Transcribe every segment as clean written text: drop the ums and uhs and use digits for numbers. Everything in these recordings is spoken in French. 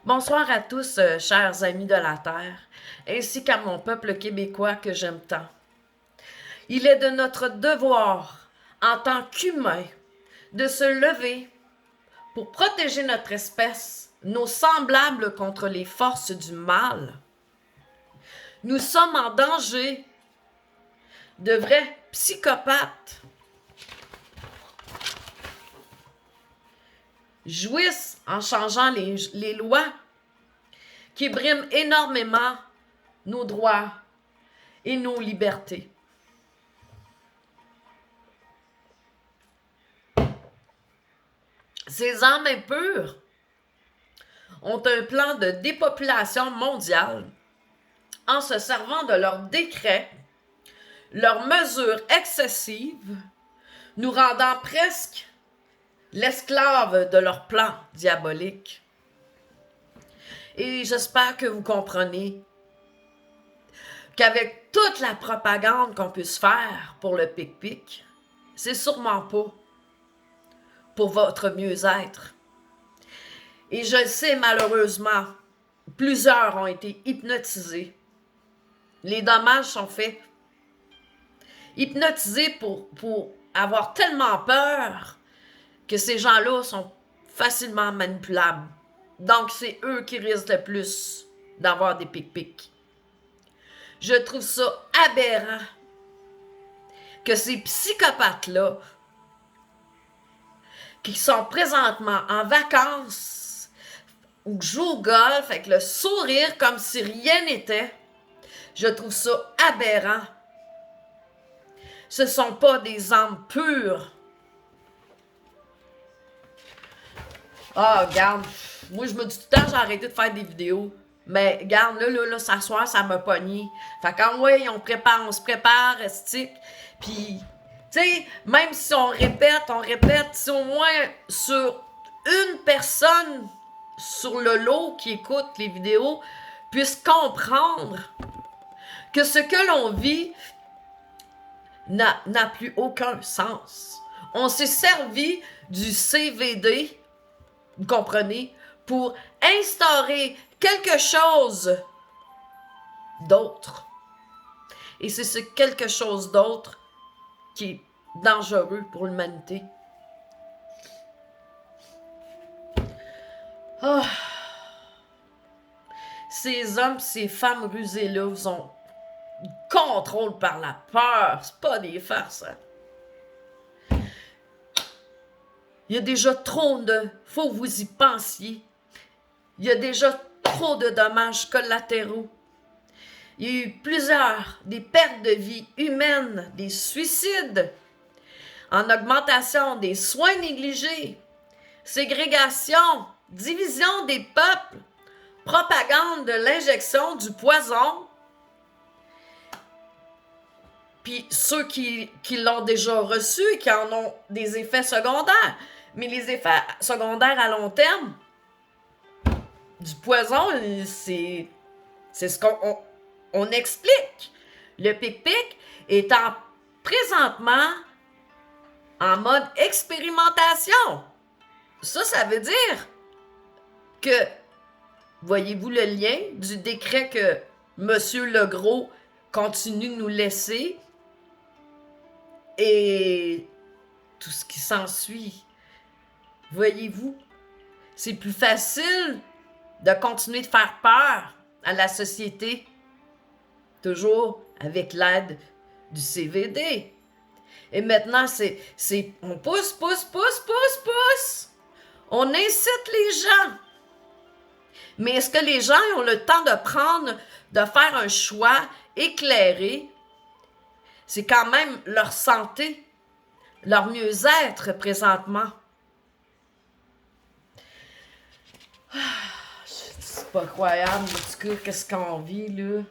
Bonsoir à tous, chers amis de la Terre, ainsi qu'à mon peuple québécois que j'aime tant. Il est de notre devoir, en tant qu'humains, de se lever pour protéger notre espèce, nos semblables contre les forces du mal. Nous sommes en danger de vrais psychopathes jouissent en changeant les lois qui briment énormément nos droits et nos libertés. Ces âmes impures ont un plan de dépopulation mondiale en se servant de leurs décrets, leurs mesures excessives, nous rendant presque l'esclave de leur plan diabolique. Et j'espère que vous comprenez qu'avec toute la propagande qu'on puisse faire pour le pic-pic, c'est sûrement pas pour votre mieux-être. Et je le sais, malheureusement, plusieurs ont été hypnotisés. Les dommages sont faits. Hypnotisés pour avoir tellement peur que ces gens-là sont facilement manipulables. Donc, c'est eux qui risquent le plus d'avoir des pic-pics. Je trouve ça aberrant que ces psychopathes-là, qui sont présentement en vacances ou jouent au golf avec le sourire comme si rien n'était, je trouve ça aberrant. Ce ne sont pas des âmes pures. Ah, regarde, moi je me dis tout le temps, j'ai arrêté de faire des vidéos. Mais regarde, là, s'asseoir, ça m'a pogné. Fait qu'en ouais, on se prépare, estique. Puis, tu sais, même si on répète, si au moins sur une personne sur le lot qui écoute les vidéos puisse comprendre que ce que l'on vit n'a plus aucun sens. On s'est servi du CVD, vous comprenez, pour instaurer quelque chose d'autre. Et c'est ce quelque chose d'autre qui est dangereux pour l'humanité. Oh. Ces hommes, ces femmes rusées-là vous ont contrôle par la peur. C'est pas des farces, hein? Il y a déjà trop de... Faut que vous y pensiez. Il y a déjà trop de dommages collatéraux. Il y a eu des pertes de vie humaines, des suicides, en augmentation des soins négligés, ségrégation, division des peuples, propagande de l'injection du poison. Puis ceux qui l'ont déjà reçu et qui en ont des effets secondaires. Mais les effets secondaires à long terme du poison, c'est ce qu'on explique. Le pic-pic est présentement en mode expérimentation. Ça veut dire que, voyez-vous le lien du décret que M. Legros continue de nous laisser et tout ce qui s'ensuit. Voyez-vous, c'est plus facile de continuer de faire peur à la société, toujours avec l'aide du CVD. Et maintenant, on pousse. On incite les gens. Mais est-ce que les gens ont le temps de faire un choix éclairé? C'est quand même leur santé, leur mieux-être présentement. C'est pas croyable, en tout cas, qu'est-ce qu'on vit, là?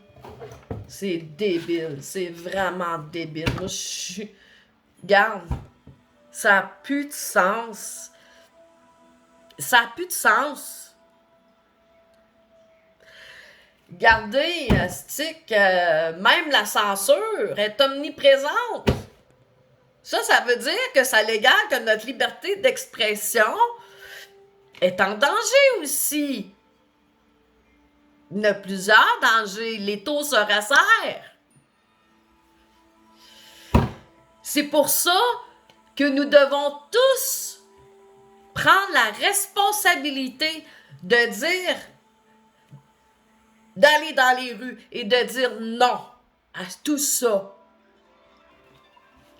C'est débile, c'est vraiment débile. Moi, je suis... Regarde, ça n'a plus de sens. Ça n'a plus de sens. Regardez, stick, même la censure est omniprésente. Ça veut dire que ça l'égale que notre liberté d'expression est en danger aussi. Il y en a plusieurs dangers. Les taux se resserrent. C'est pour ça que nous devons tous prendre la responsabilité de dire, d'aller dans les rues et de dire non à tout ça.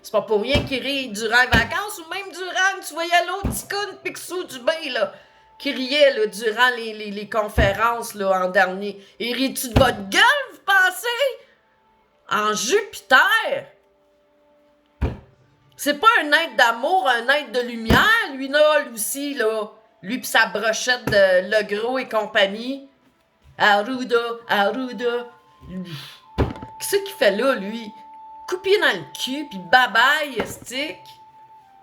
C'est pas pour rien qu'il rit durant les vacances ou même durant, tu voyais l'autre ticone Picsou du bain, là, qui riait là, durant les conférences là, en dernier. Et ris-tu de votre gueule, vous pensez? En Jupiter! C'est pas un être d'amour, un être de lumière, lui, là, lui aussi, là. Lui pis sa brochette de Le Gros et compagnie. Arruda, Arruda. Qu'est-ce qu'il fait là, lui? Coupier dans le cul, pis bye-bye, stick.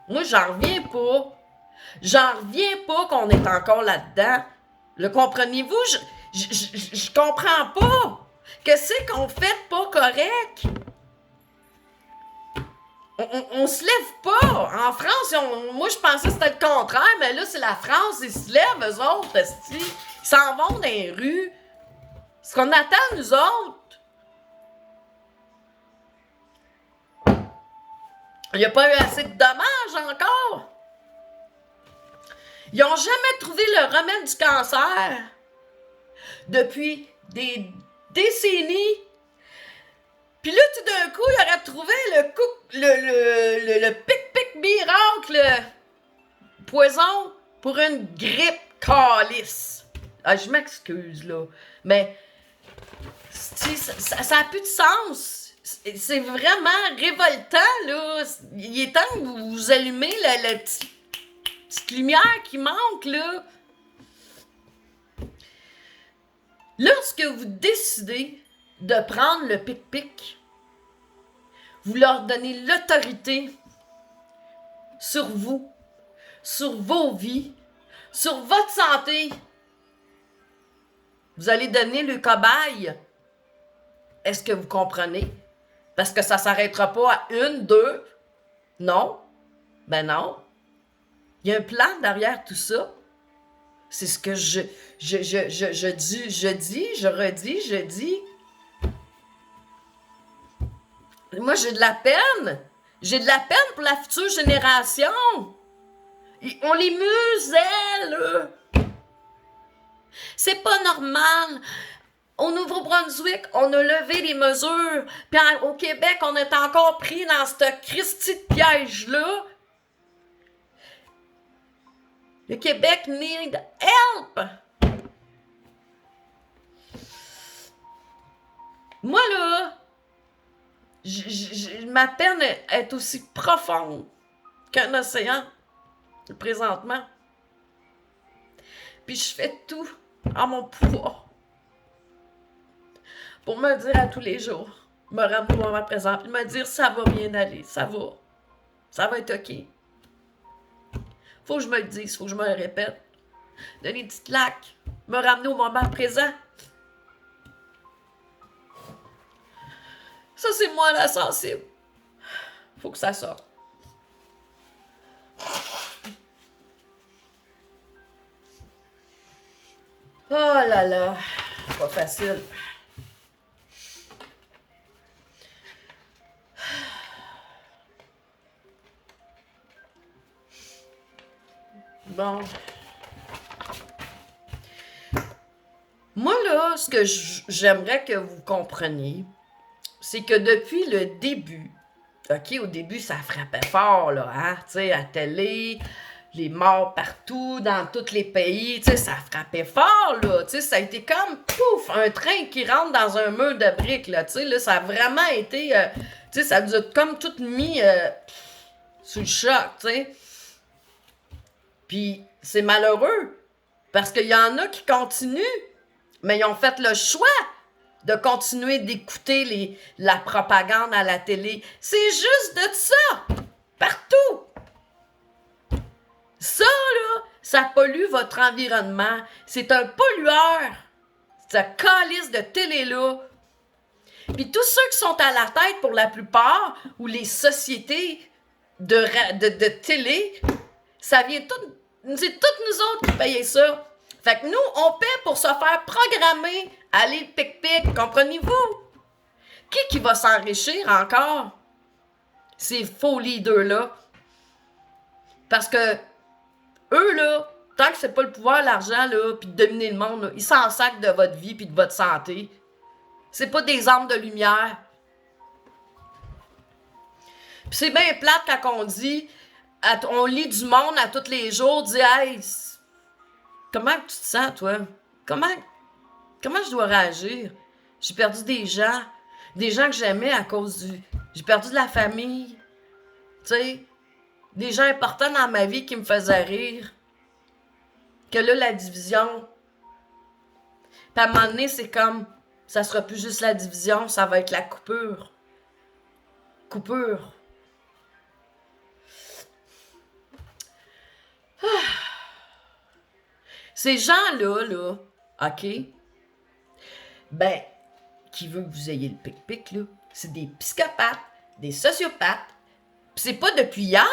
Moi, j'en reviens pas. J'en reviens pas qu'on est encore là-dedans. Le comprenez-vous? Je comprends pas. Qu'est-ce qu'on fait pas correct? On se lève pas. En France, moi, je pensais que c'était le contraire, mais là, c'est la France. Ils se lèvent, eux autres, esti. Ils s'en vont dans les rues. Ce qu'on attend, nous autres. Il n'y a pas eu assez de dommages encore. Ils n'ont jamais trouvé le remède du cancer depuis des décennies. Puis là, tout d'un coup, il aurait trouvé le pic-pic miracle poison pour une grippe calice. Ah, je m'excuse, là. Mais ça a plus de sens. C'est vraiment révoltant, là. Il est temps que vous allumez la petite lumière qui manque, là. Lorsque vous décidez de prendre le pic-pic, vous leur donnez l'autorité sur vous, sur vos vies, sur votre santé. Vous allez donner le cobaye. Est-ce que vous comprenez? Parce que ça ne s'arrêtera pas à 1, 2. Non. Ben non. Il y a un plan derrière tout ça. C'est ce que je dis. Moi, j'ai de la peine. J'ai de la peine pour la future génération. On les muselle. C'est pas normal. Au Nouveau-Brunswick, on a levé les mesures. Puis au Québec, on est encore pris dans ce Christi de piège-là. Le Québec need help. Moi, là, ma peine est aussi profonde qu'un océan, présentement. Puis je fais tout en mon pouvoir pour me dire à tous les jours, me rendre au moment présent, puis me dire ça va bien aller, ça va être OK. Faut que je me le dise, faut que je me le répète. Donner une petite claque, me ramener au moment présent. Ça, c'est moi la sensible. Faut que ça sorte. Oh là là, pas facile. Bon. Moi, là, ce que j'aimerais que vous compreniez, c'est que depuis le début, OK, au début, ça frappait fort, là, hein, tu sais, à télé, les morts partout, dans tous les pays, tu sais, ça frappait fort, là, tu sais, ça a été comme, pouf, un train qui rentre dans un mur de briques, là, tu sais, là, ça a vraiment été, tu sais, ça nous a comme tout mis sous le choc, tu sais. Puis c'est malheureux, parce qu'il y en a qui continuent, mais ils ont fait le choix de continuer d'écouter la propagande à la télé. C'est juste de ça, partout. Ça, là, ça pollue votre environnement. C'est un pollueur. C'est un calice de télé-là. Puis tous ceux qui sont à la tête, pour la plupart, ou les sociétés de télé, ça vient tout... C'est toutes nous autres qui payons ça. Fait que nous, on paie pour se faire programmer à aller pic-pic, comprenez-vous? Qui va s'enrichir encore? Ces faux leaders-là. Parce que eux, là, tant que c'est pas le pouvoir, l'argent, là, puis de dominer le monde, là, ils s'en sacrent de votre vie puis de votre santé. C'est pas des armes de lumière. Puis c'est bien plate quand on dit, on lit du monde à tous les jours, dit, hey, comment tu te sens, toi? Comment je dois réagir? J'ai perdu des gens que j'aimais à cause du... J'ai perdu de la famille, tu sais, des gens importants dans ma vie qui me faisaient rire. Que là, la division... Puis à un moment donné, c'est comme, ça sera plus juste la division, ça va être la coupure. Coupure. Ah. Ces gens-là, là, OK? Ben, qui veut que vous ayez le pic-pic, là, c'est des psychopathes, des sociopathes. Pis c'est pas depuis hier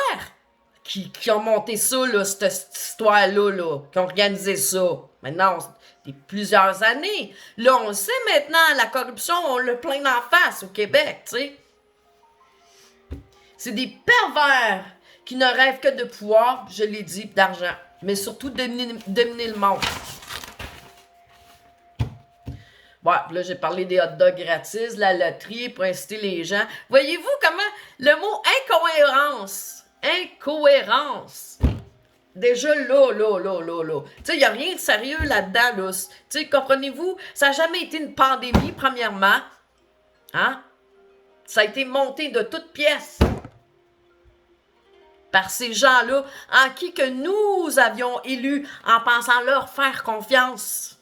qui ont monté ça, là, cette histoire-là, là, qui ont organisé ça. Maintenant, c'est plusieurs années. Là, on le sait maintenant, la corruption, on l'a plein d'en face au Québec, tu sais. C'est des pervers qui ne rêvent que de pouvoir, je l'ai dit, d'argent. Mais surtout dominer le monde. Ouais, là, j'ai parlé des hot dogs gratis, la loterie pour inciter les gens. Voyez-vous comment le mot incohérence, déjà là. Tu sais, il n'y a rien de sérieux là-dedans, là. Tu sais, comprenez-vous, ça n'a jamais été une pandémie, premièrement. Hein? Ça a été monté de toutes pièces par ces gens-là en qui que nous avions élus en pensant leur faire confiance.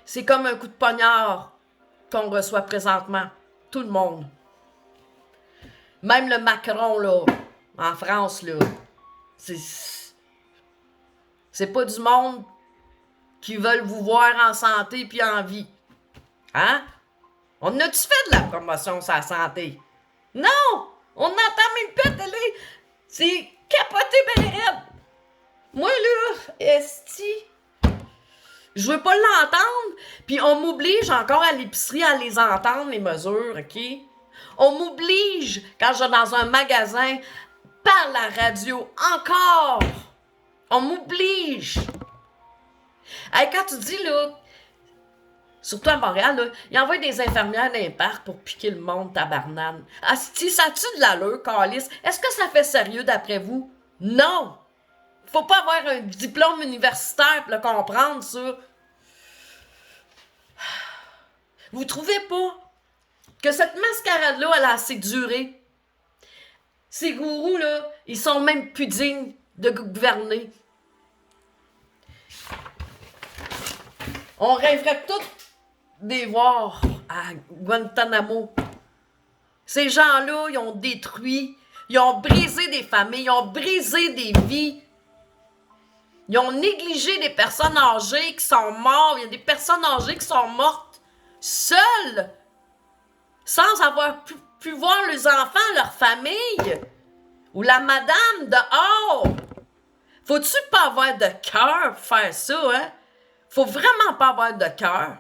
C'est comme un coup de poignard qu'on reçoit présentement. Tout le monde. Même le Macron, là, en France, là, c'est pas du monde qui veulent vous voir en santé puis en vie. Hein? On a-tu fait de la promotion sur la santé? Non! On n'entend même pas de télé. C'est capoté ben raide. Moi, là, esti... Je veux pas l'entendre, puis on m'oblige encore à l'épicerie à les entendre, les mesures, OK? On m'oblige, quand je vais dans un magasin, par la radio, encore! On m'oblige! Hey, quand tu dis, là, surtout à Montréal, là, ils envoient des infirmières dans les parcs pour piquer le monde, tabarnane. Asti, ça a-tu de l'allure, calice? Est-ce que ça fait sérieux d'après vous? Non! Faut pas avoir un diplôme universitaire pour le comprendre, ça. Vous trouvez pas que cette mascarade-là, elle a assez duré? Ces gourous, là, ils sont même plus dignes de gouverner. On rêverait tous des voir à Guantanamo. Ces gens-là, ils ont détruit, ils ont brisé des familles, ils ont brisé des vies. Ils ont négligé des personnes âgées qui sont mortes. Il y a des personnes âgées qui sont mortes seules, sans avoir pu voir leurs enfants, leur famille, ou la madame dehors. Faut-tu pas avoir de cœur pour faire ça, hein? Faut vraiment pas avoir de cœur.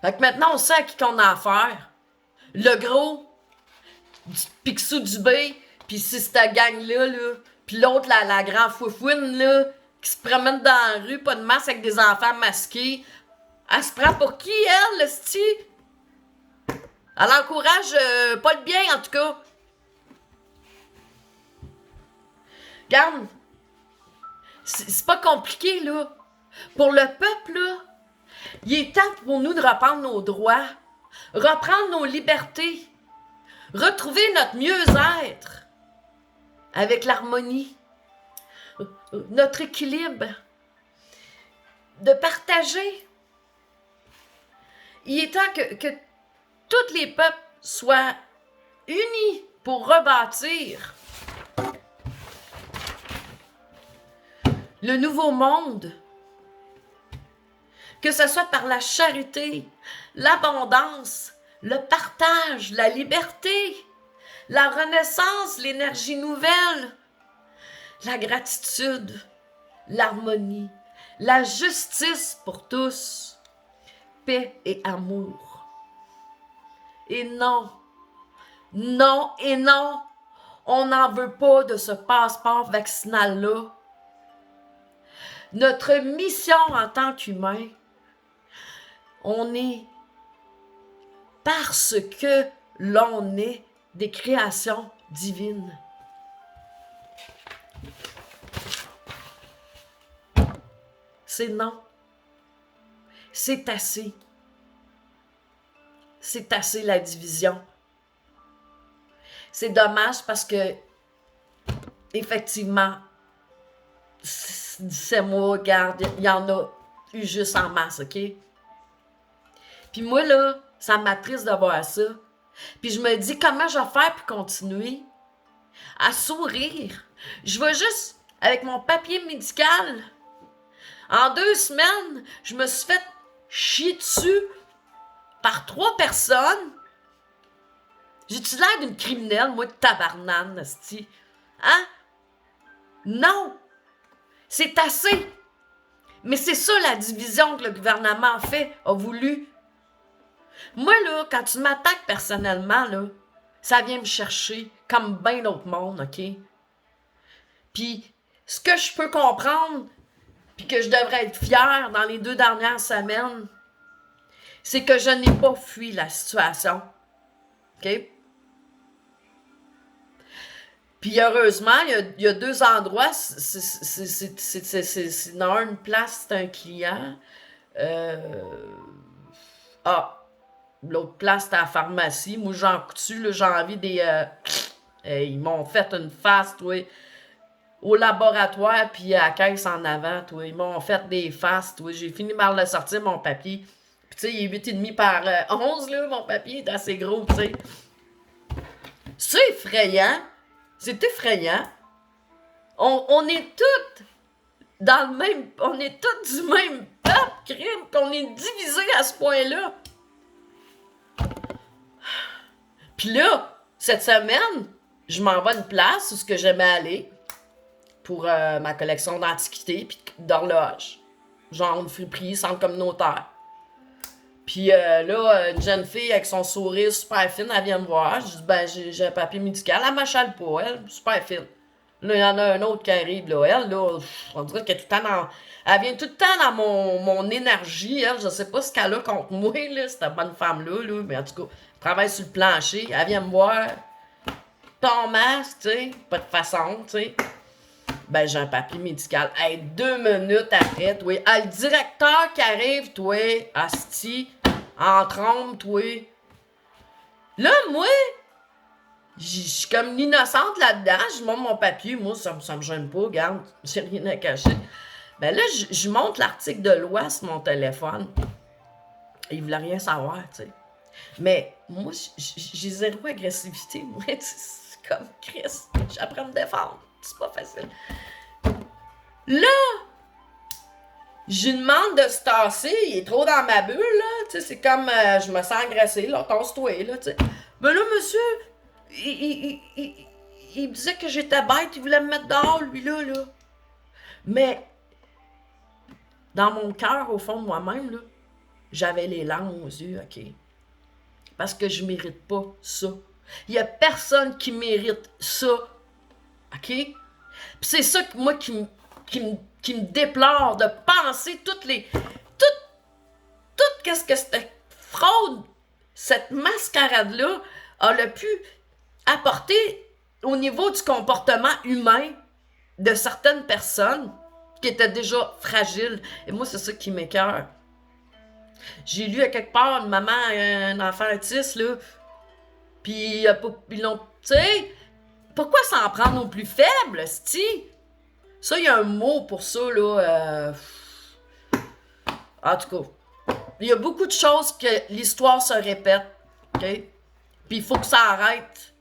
Fait que maintenant, on sait à qui qu'on a affaire. Le gros, Picsou Dubé, pis c'est cette gang-là, là. Puis l'autre, la grande foufouine, là, qui se promène dans la rue, pas de masque, avec des enfants masqués. Elle se prend pour qui, elle, le sti? Elle encourage pas le bien, en tout cas. Regarde, c'est pas compliqué, là. Pour le peuple, là, il est temps pour nous de reprendre nos droits, reprendre nos libertés, retrouver notre mieux-être avec l'harmonie, notre équilibre, de partager. Il est temps que tous les peuples soient unis pour rebâtir le nouveau monde. Que ce soit par la charité, l'abondance, le partage, la liberté, la renaissance, l'énergie nouvelle, la gratitude, l'harmonie, la justice pour tous, paix et amour. Et non, non et non, on n'en veut pas de ce passeport vaccinal-là. Notre mission en tant qu'humain, on est, parce que l'on est des créations divines. C'est non. C'est assez. C'est assez la division. C'est dommage parce que, effectivement, c'est moi, regarde, il y en a eu juste en masse, OK? Puis moi, là, ça m'attriste de voir ça. Puis je me dis, comment je vais faire pour continuer à sourire? Je vais juste, avec mon papier médical, en 2 semaines, je me suis fait chier dessus par 3 personnes. J'ai-tu l'air d'une criminelle, moi, de tabarnane, esti? Hein? Non! C'est assez! Mais c'est ça la division que le gouvernement a voulu. Moi, là, quand tu m'attaques personnellement, là, ça vient me chercher, comme bien d'autres mondes, OK? Puis, ce que je peux comprendre, puis que je devrais être fière dans les 2 dernières semaines, c'est que je n'ai pas fui la situation. OK? Puis heureusement, il y a 2 endroits, c'est dans une place, c'est un client. L'autre place, c'était à la pharmacie. Moi, Jean Coutu, là, j'ai envie des... ils m'ont fait une face, toi, au laboratoire, puis à la caisse en avant, toi. Ils m'ont fait des faces, toi. J'ai fini par le sortir, mon papier. Puis tu sais, il est 8,5 par 11, là, mon papier est assez gros, tu sais. C'est effrayant. C'est effrayant. On est toutes dans le même... On est toutes du même peuple, crime, qu'on est divisés à ce point-là. Puis là, cette semaine, je m'en vais à une place où ce que j'aimais aller pour ma collection d'antiquités puis d'horloges. Genre une friperie, centre communautaire. Puis là, une jeune fille avec son sourire super fine, elle vient me voir. Je dis, ben, j'ai un papier médical. Elle m'achale pas, elle, super fine. Là, il y en a un autre qui arrive, là. Elle, là, on dirait qu'elle est tout le temps dans... Elle vient tout le temps dans mon énergie, elle. Je sais pas ce qu'elle a contre moi, là, cette bonne femme-là, là. Mais en tout cas, elle travaille sur le plancher. Elle vient me voir. Ton masque, tu sais. Pas de façon, tu sais. Ben, j'ai un papier médical. Hey, 2 minutes après, toi. Le directeur qui arrive, toi, asti, en trompe, toi. Là, moi, je suis comme l'innocente là-dedans. Je montre mon papier. Moi, ça me gêne pas, regarde. J'ai rien à cacher. Ben là, je montre l'article de loi sur mon téléphone. Il voulait rien savoir, tu sais. Mais moi, j'ai zéro agressivité. Moi, c'est comme Chris. J'apprends à me défendre. C'est pas facile. Là, je lui demande de se tasser. Il est trop dans ma bulle, là. Tu sais, c'est comme, je me sens agressée, là. Tasse-toi, là, tu sais. Mais là, monsieur, il me disait que j'étais bête. Il voulait me mettre dehors, lui, là. Mais, dans mon cœur, au fond de moi-même, là, j'avais les larmes aux yeux, OK? Parce que je mérite pas ça. Il y a personne qui mérite ça. OK? Puis c'est ça que moi qui me déplore de penser tout qu'est-ce que cette fraude, cette mascarade-là, a pu apporter au niveau du comportement humain de certaines personnes qui étaient déjà fragiles. Et moi, c'est ça qui m'écoeure. J'ai lu à quelque part une maman, un enfant autiste, là, puis ils l'ont, tu sais, pourquoi s'en prendre aux plus faibles, c'ti? Ça, il y a un mot pour ça, là. En tout cas, il y a beaucoup de choses que l'histoire se répète, OK? Puis il faut que ça arrête.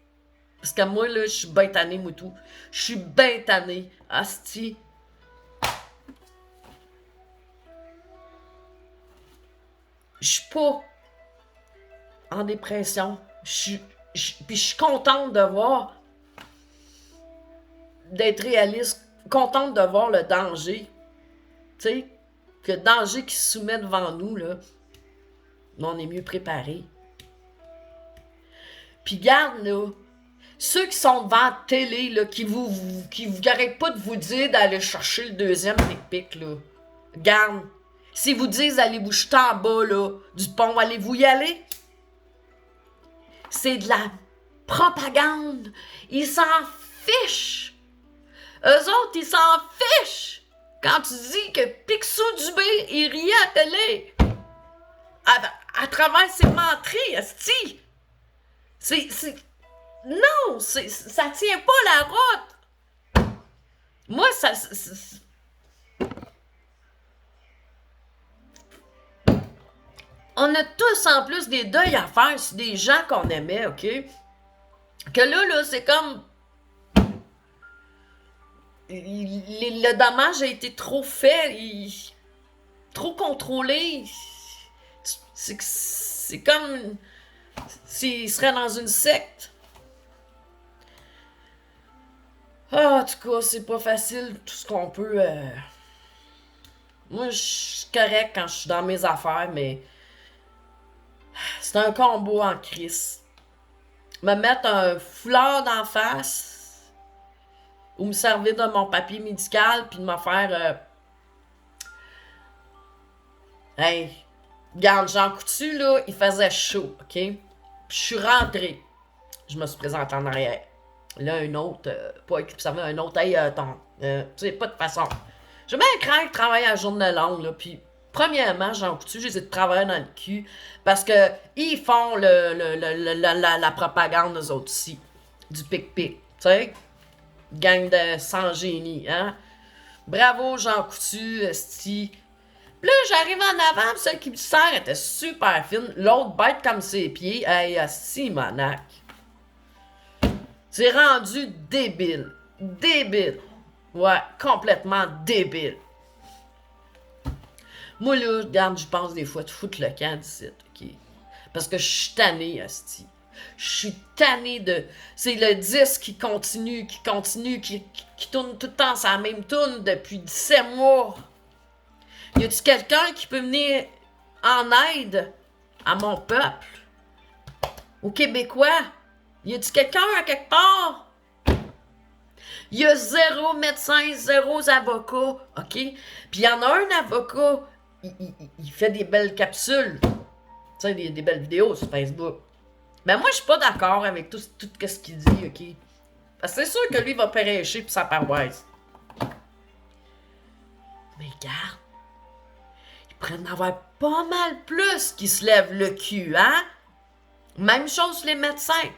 Parce que moi, là, je suis ben tannée, moi, tout. Je suis ben tannée. Asti. Je suis pas en dépression. Puis je suis contente de voir, d'être réaliste, contente de voir le danger tu sais, que danger qui se soumet devant nous, là, on est mieux préparé. Puis garde, là, ceux qui sont devant la télé, là, qui arrêtent pas de vous dire d'aller chercher le deuxième pic-pic, là, garde, s'ils vous disent d'aller vous jeter en bas, là, du pont, allez-vous y aller? C'est de la propagande. Ils s'en fichent. Eux autres, ils s'en fichent. Quand tu dis que Picsou Dubé, il riait à la télé, à travers ses menteries, esti. Non, ça tient pas la route. Moi, on a tous en plus des deuils à faire sur des gens qu'on aimait, OK? Que là, c'est comme... Le dommage a été trop fait, trop contrôlé. C'est comme s'il serait dans une secte. En tout cas, c'est pas facile tout ce qu'on peut. Moi, je suis correct quand je suis dans mes affaires, mais c'est un combo en crise. Me mettre un foulard d'en face ou me servir de mon papier médical puis de me faire. Hey, regarde, Jean Coutu, là, il faisait chaud, OK? Puis je suis rentré. Je me suis présenté en arrière. Là, un autre, pas éclipsé, un autre, hey, tu sais, pas de façon. J'ai bien craint de travailler à journée longue, là, puis premièrement, Jean Coutu, j'ai essayé de travailler dans le cul, parce que ils font la propagande, eux autres aussi, du pic-pic, tu sais, gang de sans génie, hein. Bravo, Jean Coutu, esti. Puis là, j'arrive en avant, pis celle qui me sert était super fine, l'autre bête comme ses pieds, hey, esti, monac. C'est rendu débile. Débile. Ouais, complètement débile. Moi, là, regarde, je pense des fois de foutre le camp d'ici, OK? Parce que je suis tanné, asti. Je suis tanné de... C'est le disque qui continue, qui tourne tout le temps sa même tourne depuis 17 mois. Y a-tu quelqu'un qui peut venir en aide à mon peuple? Aux Québécois? Y a-tu quelqu'un à quelque part? Y a 0 médecin, 0 avocat, OK? Puis y en a un avocat, il fait des belles capsules, tu sais, des belles vidéos sur Facebook. Mais moi, je suis pas d'accord avec tout ce qu'il dit, OK? Parce que c'est sûr que lui va pérécher pour sa paroisse. Mais regarde, il pourrait en avoir pas mal plus qui se lèvent le cul, hein? Même chose les médecins.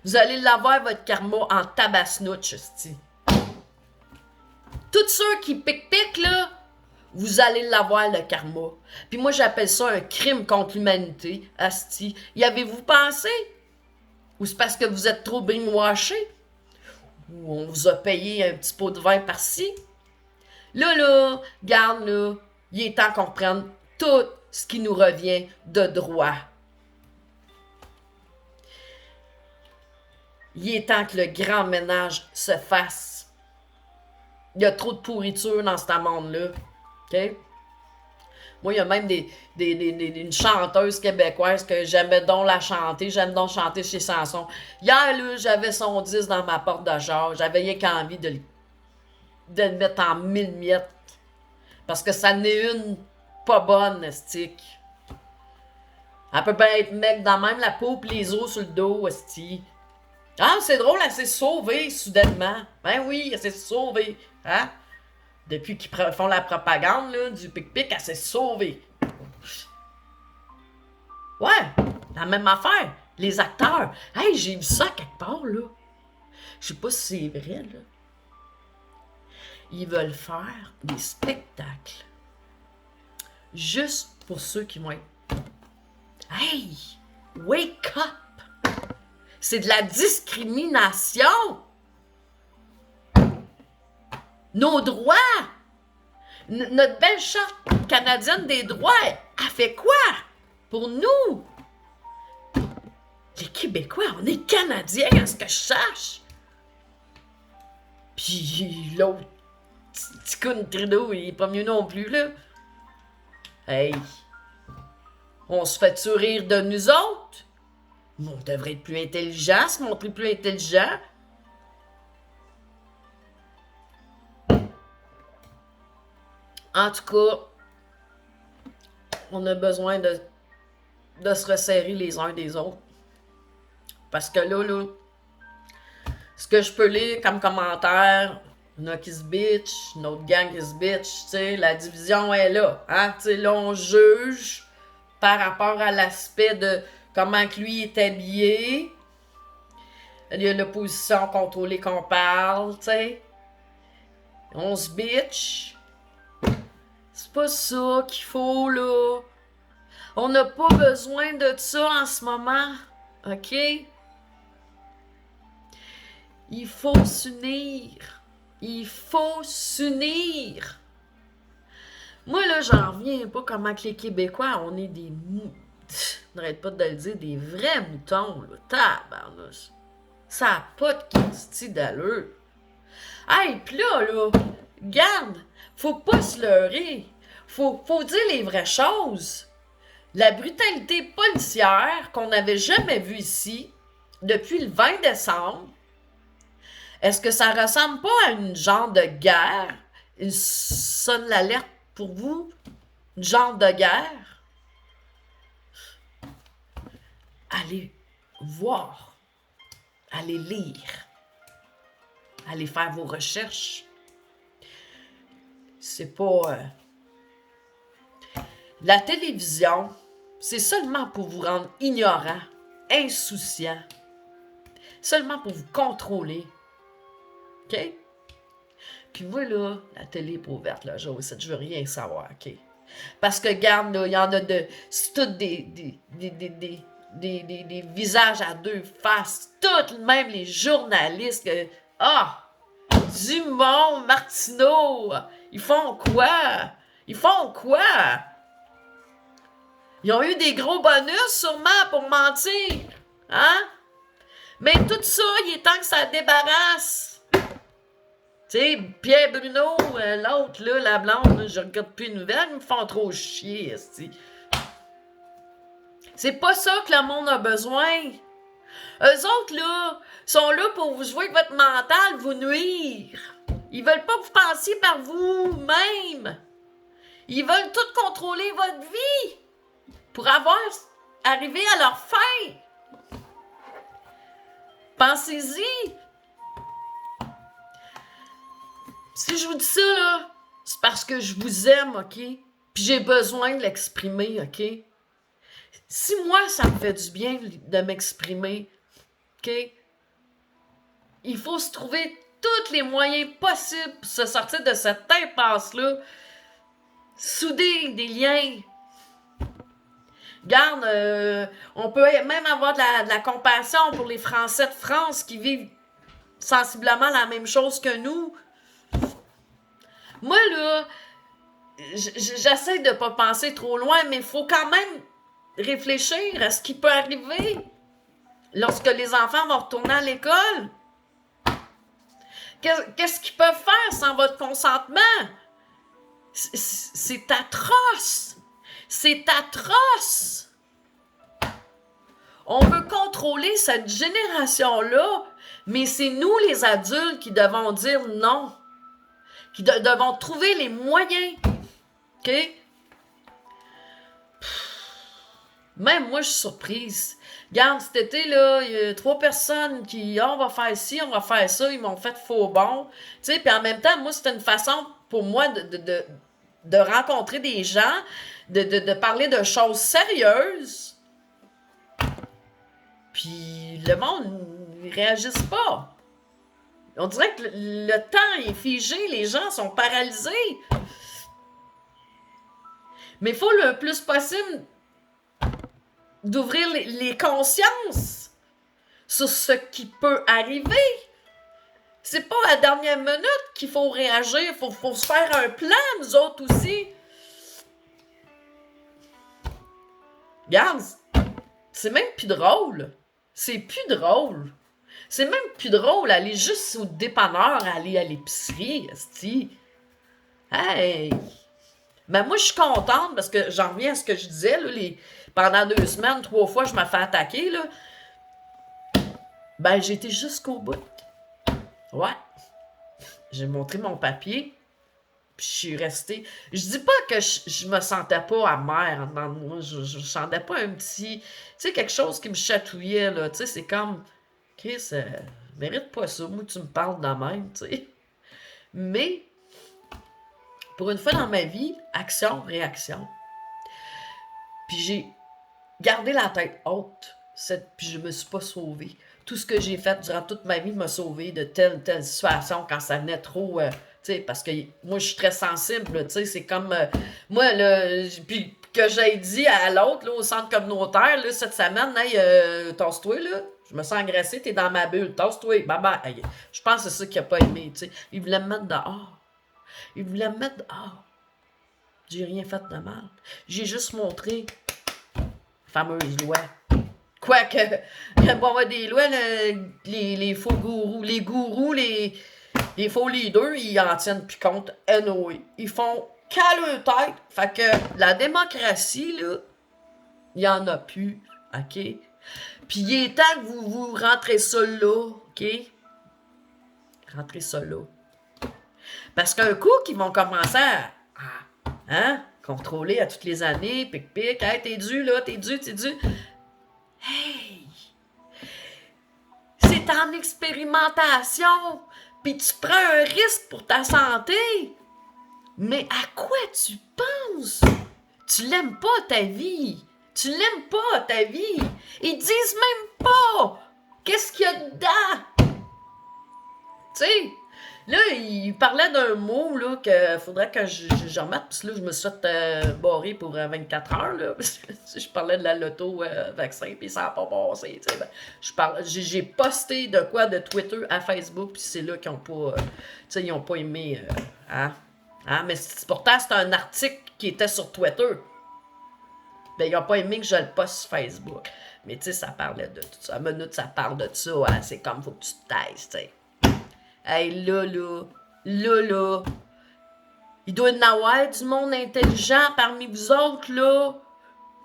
Vous allez l'avoir, votre karma, en tabassnouche, esti. Tous ceux qui pic-pic, là, vous allez l'avoir, le karma. Puis moi, j'appelle ça un crime contre l'humanité, esti. Y avez-vous pensé? Ou c'est parce que vous êtes trop brainwashé? Ou on vous a payé un petit pot de vin par-ci? Là, garde, là, il est temps qu'on reprenne tout ce qui nous revient de droit. Il est temps que le grand ménage se fasse. Il y a trop de pourriture dans ce monde-là. OK? Moi, il y a même une chanteuse québécoise que j'aimais donc la chanter. J'aime donc chanter chez Sanson. Hier, là, j'avais son disque dans ma porte de genre. J'avais rien qu'envie de le mettre en 1000 miettes. Parce que ça n'est une pas bonne, estique. Elle peut bien être mec dans même la peau pis les os sur le dos, esti. Ah, c'est drôle, elle s'est sauvée soudainement. Ben oui, elle s'est sauvée. Hein? Depuis qu'ils font la propagande là, du pic-pic, elle s'est sauvée. Ouais, la même affaire. Les acteurs. Hey, j'ai vu ça quelque part, là. Je sais pas si c'est vrai, là. Ils veulent faire des spectacles. Juste pour ceux qui vont être... Hey! Wake up! C'est de la discrimination! Nos droits! Notre belle charte canadienne des droits, elle fait quoi? Pour nous? Les Québécois, on est Canadiens, à ce que je sache! Puis l'autre Petit con Trudeau, il est pas mieux non plus, là. Hey! On se fait-tu rire de nous autres? On devrait être plus intelligent, se montrer plus intelligent. En tout cas, on a besoin de se resserrer les uns des autres. Parce que là, ce que je peux lire comme commentaire, il y en a qui se bitch, une autre gang qui se bitch, tu sais, la division est là. Hein? Tu sais, là, on juge par rapport à l'aspect de comment que lui est habillé. Il y a l'opposition contrôlée qu'on parle, tu sais. On se bitch. C'est pas ça qu'il faut, là. On n'a pas besoin de ça en ce moment, OK? Il faut s'unir. Il faut s'unir. Moi, là, j'en reviens pas comment que les Québécois, on est des n'arrête pas de le dire, des vrais moutons, là. Tabarnouche. Ça n'a pas de quantité d'allure. Hey, pis là, garde, faut pas se leurrer. Faut dire les vraies choses. La brutalité policière qu'on n'avait jamais vue ici, depuis le 20 décembre, est-ce que ça ressemble pas à une genre de guerre? Il sonne l'alerte pour vous? Une genre de guerre? Allez voir. Allez lire. Allez faire vos recherches. C'est pas... La télévision, c'est seulement pour vous rendre ignorant, insouciant. Seulement pour vous contrôler. OK? Puis moi, là, la télé est pas ouverte, là, je veux rien savoir, OK? Parce que, regarde, là, il y en a de... C'est tous des visages à deux faces. Toutes, même les journalistes. Dumont, Martineau, ils font quoi? Ils font quoi? Ils ont eu des gros bonus, sûrement, pour mentir. Hein? Mais tout ça, il est temps que ça débarrasse. Tu sais, Pierre Bruno, l'autre, là, la blonde, là, je regarde plus les nouvelles, ils me font trop chier, esti. C'est pas ça que le monde a besoin. Eux autres, là, sont là pour vous jouer avec votre mental, vous nuire. Ils veulent pas que vous pensiez par vous-même. Ils veulent tout contrôler votre vie pour arriver à leur fin. Pensez-y. Si je vous dis ça, là, c'est parce que je vous aime, OK? Puis j'ai besoin de l'exprimer, OK? Si moi, ça me fait du bien de m'exprimer, OK? Il faut se trouver tous les moyens possibles pour se sortir de cette impasse-là. Souder des liens. Regarde, on peut même avoir de la compassion pour les Français de France qui vivent sensiblement la même chose que nous. Moi, là, j'essaie de pas penser trop loin, mais il faut quand même réfléchir à ce qui peut arriver lorsque les enfants vont retourner à l'école. Qu'est-ce qu'ils peuvent faire sans votre consentement? C'est atroce! C'est atroce! On veut contrôler cette génération-là, mais c'est nous, les adultes, qui devons dire non. Qui devons trouver les moyens. OK? Même moi, je suis surprise. Regarde, cet été, là, il y a 3 personnes qui, on va faire ci, on va faire ça, ils m'ont fait faux bon. Tu sais, puis en même temps, moi, c'était une façon pour moi de rencontrer des gens, de parler de choses sérieuses. Puis le monde, ils réagissent pas. On dirait que le temps est figé, les gens sont paralysés. Mais il faut le plus possible d'ouvrir les consciences sur ce qui peut arriver. C'est pas à la dernière minute qu'il faut réagir. Faut se faire un plan, nous autres aussi. Regarde, c'est même plus drôle. C'est plus drôle. C'est même plus drôle aller juste au dépanneur, aller à l'épicerie, esti. Hey! Ben moi, je suis contente parce que j'en reviens à ce que je disais, là, pendant 2 semaines, 3 fois, je me fais attaquer, là. Ben, j'ai été jusqu'au bout. Ouais. J'ai montré mon papier, puis je suis restée. Je dis pas que je me sentais pas amère en dedans de moi. Je sentais pas un petit. Tu sais, quelque chose qui me chatouillait, là. Tu sais, c'est comme. Chris, mérite pas ça. Moi, tu me parles de même, tu sais. Mais, pour une fois dans ma vie, action, réaction. Puis j'ai gardé la tête haute, puis je me suis pas sauvée. Tout ce que j'ai fait durant toute ma vie m'a sauvé de telle situation quand ça venait trop. Tu sais, parce que moi, je suis très sensible, tu sais, c'est comme. Moi, là, puis que j'ai dit à l'autre, là, au centre communautaire, là, cette semaine, hey, tasse-toi, là. Je me sens agressée, t'es dans ma bulle, tasse-toi, bye bye. Hey, je pense que c'est ça qu'il a pas aimé, tu sais. Il voulait me mettre dehors. Il voulait me mettre dehors. J'ai rien fait de mal. J'ai juste montré la fameuse loi. Quoique, il y a des lois, les faux gourous, les faux leaders, ils en tiennent plus compte, anyway. Ils font qu'à leur tête. Fait que la démocratie, là, il y en a plus, OK? Puis il est temps que vous rentrez ça là, OK? Rentrez ça là. Parce qu'un coup qu'ils vont commencer à contrôler à toutes les années, pic, hey, t'es dû, là, t'es dû. Hey! C'est en expérimentation, puis tu prends un risque pour ta santé. Mais à quoi tu penses? Tu l'aimes pas, ta vie. Tu l'aimes pas, ta vie. Ils disent même pas qu'est-ce qu'il y a dedans. Tu sais, là, il parlait d'un mot, là, que faudrait que je remette, parce que là, je me suis fait barrer pour 24 heures, là, parce que je parlais de la loto-vaccin, puis ça n'a pas passé, tu sais. Ben, j'ai posté de quoi de Twitter à Facebook, puis c'est là qu'ils n'ont pas, tu sais, ils n'ont pas aimé, mais pourtant, c'est un article qui était sur Twitter. Ben, ils n'ont pas aimé que je le poste sur Facebook. Mais tu sais, ça parlait de tout ça. À une minute, ça parle de ça, hein, c'est comme, faut que tu te taises, tu sais. Hey, là, il doit y en avoir du monde intelligent parmi vous autres, là.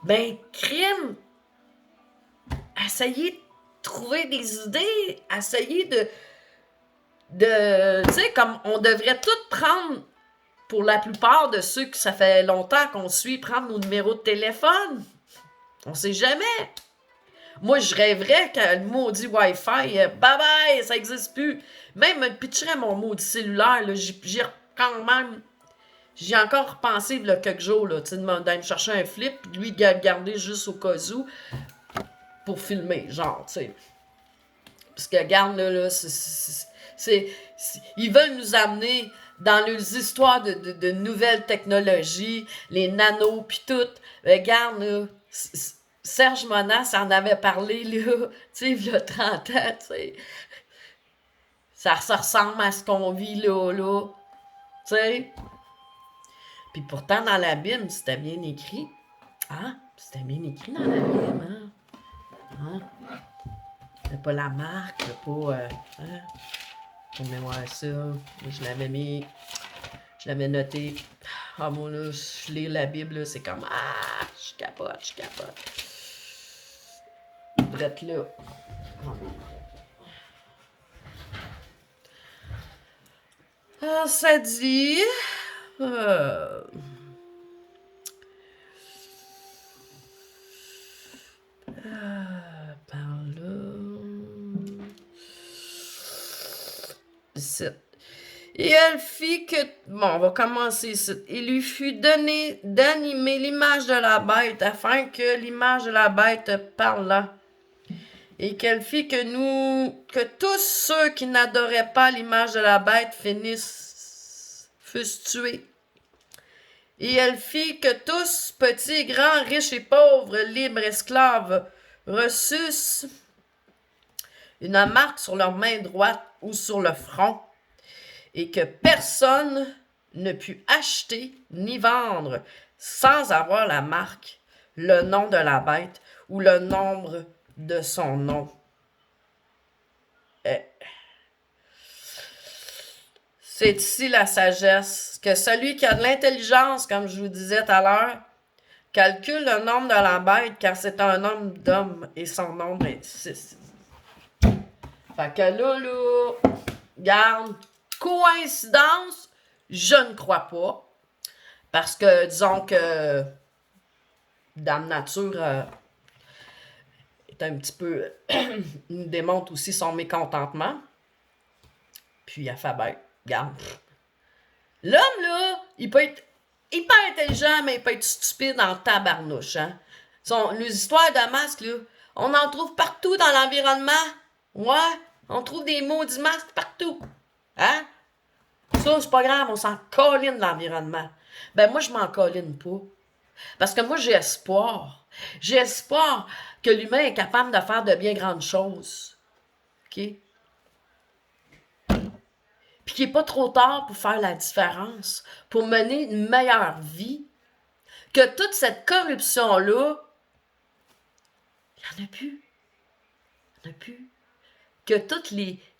Ben, crime! Essayez de trouver des idées, essayez tu sais, comme on devrait tout prendre, pour la plupart de ceux que ça fait longtemps qu'on suit, prendre nos numéros de téléphone. On sait jamais. Moi, je rêverais que le maudit Wi-Fi, bye-bye, ça existe plus. Même, me pitcherais mon maudit cellulaire, là, j'ai encore repensé, là, quelques jours, là, tu sais, d'aller me chercher un flip, puis lui, garder juste au cas où, pour filmer, genre, tu sais. Parce que, regarde, là, ils veulent nous amener dans les histoires de nouvelles technologies, les nanos, puis tout. Regarde, là, Serge Monas en avait parlé, là, tu sais, il y a 30 ans, tu sais. Ça ressemble à ce qu'on vit là, tu sais. Puis pourtant, dans la Bible, c'était bien écrit. Hein? C'était bien écrit dans la Bible, hein? C'était pas la marque, pas... Pour mémoire ça, je l'avais mis... Je l'avais noté. Ah, moi, là, je lis la Bible, là, c'est comme... Ah! Je capote. Brette là. Ah, ça dit... par là... Ici. Et elle fit que... Bon, on va commencer ici. Il lui fut donné d'animer l'image de la bête, afin que l'image de la bête parlât. Et qu'elle fit que tous ceux qui n'adoraient pas l'image de la bête fussent tués. Et elle fit que tous, petits, grands, riches et pauvres, libres, esclaves, reçussent une marque sur leur main droite ou sur le front, et que personne ne put acheter ni vendre sans avoir la marque, le nom de la bête ou le nombre de son nom. C'est ici la sagesse, que celui qui a de l'intelligence, comme je vous disais tout à l'heure, calcule le nombre de la bête, car c'est un nombre d'hommes et son nombre est 6. Fait que là, garde, coïncidence, je ne crois pas. Parce que, disons que Dame Nature est un petit peu... nous démontre aussi son mécontentement. Puis elle fait, ben, regarde. L'homme, là, il peut être hyper intelligent, mais il peut être stupide en tabarnouche, hein. Les histoires de masques, là, on en trouve partout dans l'environnement. Ouais, on trouve des maudits masques partout. Hein? Ça, c'est pas grave, on s'en colline de l'environnement. Ben, moi, je m'en colline pas. Parce que moi, j'ai espoir. J'ai espoir que l'humain est capable de faire de bien grandes choses. OK? Puis qu'il n'est pas trop tard pour faire la différence, pour mener une meilleure vie. Que toute cette corruption-là, il n'y en a plus. Il n'y en a plus. Que tous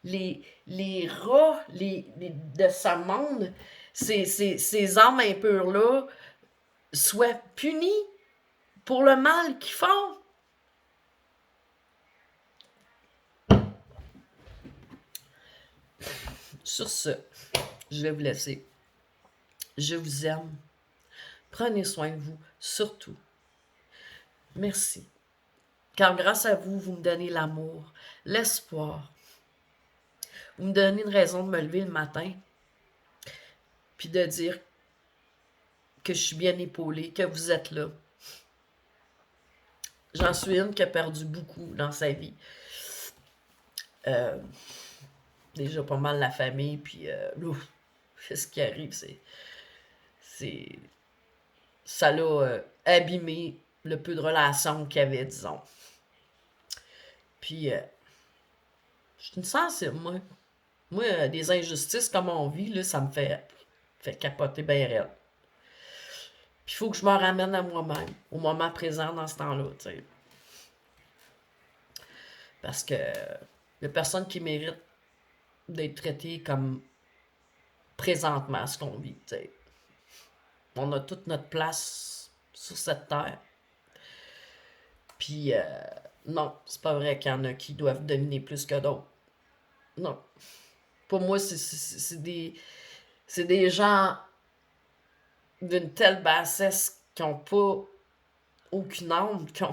les rats de ce monde, ces âmes impures-là, soient punis pour le mal qu'ils font. Sur ce, je vais vous laisser. Je vous aime. Prenez soin de vous, surtout. Merci. Car grâce à vous, vous me donnez l'amour, l'espoir. Vous me donnez une raison de me lever le matin, puis de dire que je suis bien épaulée, que vous êtes là. J'en suis une qui a perdu beaucoup dans sa vie. Déjà pas mal la famille, puis ce qui arrive, ça l'a abîmé le peu de relations qu'il y avait, disons. Puis, je suis une sensible, moi. Moi, des injustices comme on vit, là, ça me fait capoter bien raide. Puis, il faut que je me ramène à moi-même, au moment présent dans ce temps-là, tu sais. Parce que il y a personne qui mérite d'être traité comme présentement ce qu'on vit, tu sais. On a toute notre place sur cette terre. Puis, non, c'est pas vrai qu'il y en a qui doivent dominer plus que d'autres. Non. Pour moi, c'est des gens d'une telle bassesse qui n'ont pas aucune âme, qui ne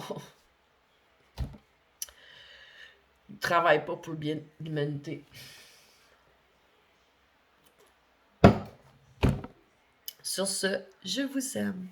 travaillent pas pour le bien de l'humanité. Sur ce, je vous aime.